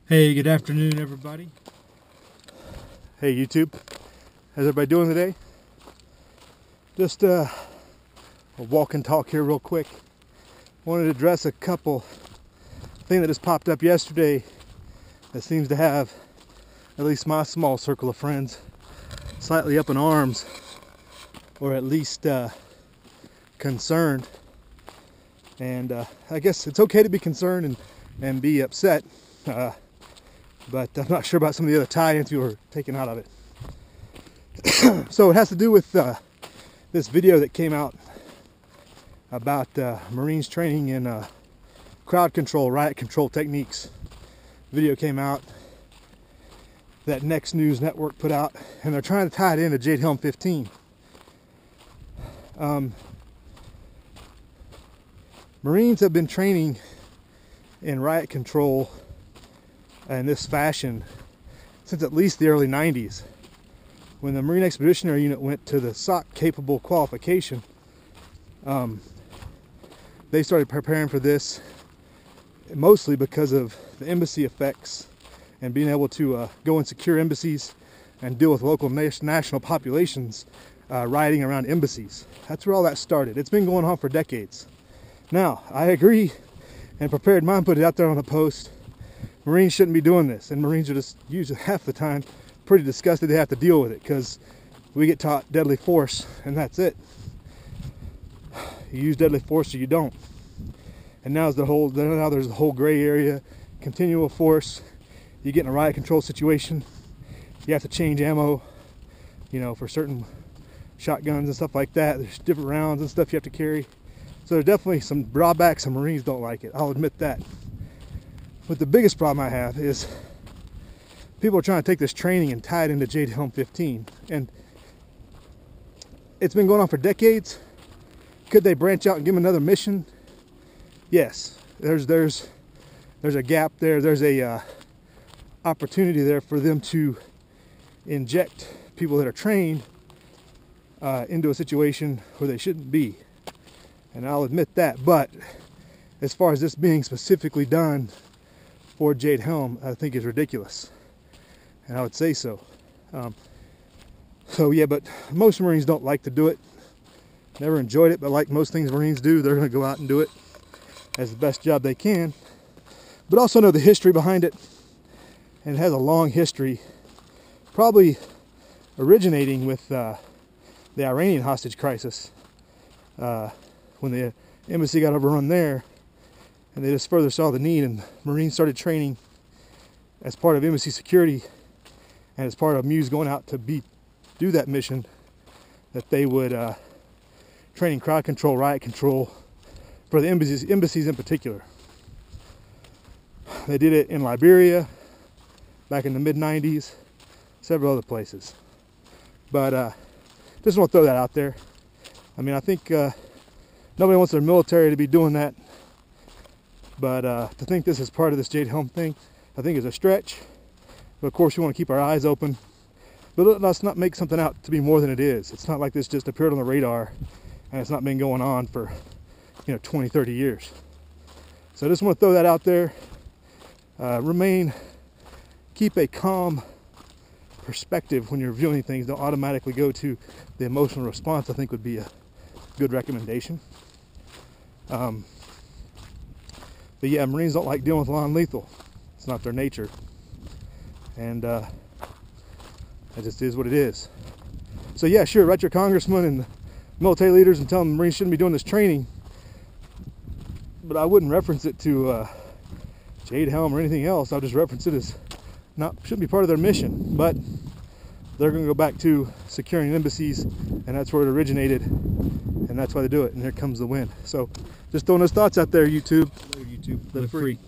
Hey, good afternoon, everybody. Hey YouTube, how's everybody doing today? Just a walk and talk here real quick. Wanted to address a couple thing that just popped up yesterday that seems to have at least my small circle of friends slightly up in arms, or at least concerned. And I guess it's okay to be concerned and be upset, but I'm not sure about some of the other tie-ins you were taken out of it. So it has to do with this video that came out about Marines training in crowd control, riot control techniques. Video came out that Next News Network put out, and they're trying to tie it into Jade Helm 15. Marines have been training in riot control in this fashion since at least the early 90s. When the Marine Expeditionary Unit went to the SOC capable qualification, they started preparing for this mostly because of the embassy effects and being able to go and secure embassies and deal with local national populations rioting around embassies. That's where all that started. It's been going on for decades. Now, I agree, and Prepared Mind put it out there on a post. Marines shouldn't be doing this, and Marines are just usually half the time pretty disgusted they have to deal with it, because we get taught deadly force and that's it. You use deadly force or you don't. And now there's the whole gray area, continual force. You get in a riot control situation, you have to change ammo, for certain shotguns and stuff like that. There's different rounds and stuff you have to carry. So there's definitely some drawbacks, and Marines don't like it. I'll admit that. But the biggest problem I have is people are trying to take this training and tie it into Jade Helm 15. And it's been going on for decades. Could they branch out and give them another mission? Yes. There's a gap there. There's a opportunity there for them to inject people that are trained into a situation where they shouldn't be. And I'll admit that. But as far as this being specifically done for Jade Helm, I think is ridiculous. And I would say so. But most Marines don't like to do it. Never enjoyed it, but like most things Marines do, they're going to go out and do it as the best job they can. But also know the history behind it. And it has a long history, probably originating with the Iranian hostage crisis. When the embassy got overrun there, and they just further saw the need, and Marines started training as part of embassy security and as part of MEUs going out to do that mission, that they would training crowd control, riot control for the embassies in particular. They did it in Liberia back in the mid-90s, several other places. But just want to throw that out there. I mean, I think nobody wants their military to be doing that, but to think this is part of this Jade Helm thing, I think is a stretch. But of course, we want to keep our eyes open. But let's not make something out to be more than it is. It's not like this just appeared on the radar and it's not been going on for 20, 30 years. So I just want to throw that out there. Keep a calm perspective when you're viewing things. Don't automatically go to the emotional response, I think would be a good recommendation. But yeah, Marines don't like dealing with non-lethal. It's not their nature. And it just is what it is. So yeah, sure, write your congressman and military leaders and tell them Marines shouldn't be doing this training. But I wouldn't reference it to Jade Helm or anything else. I'll just reference it as shouldn't be part of their mission. But they're going to go back to securing embassies, and that's where it originated, and that's why they do it. And here comes the wind. So just throwing those thoughts out there, YouTube. Live free.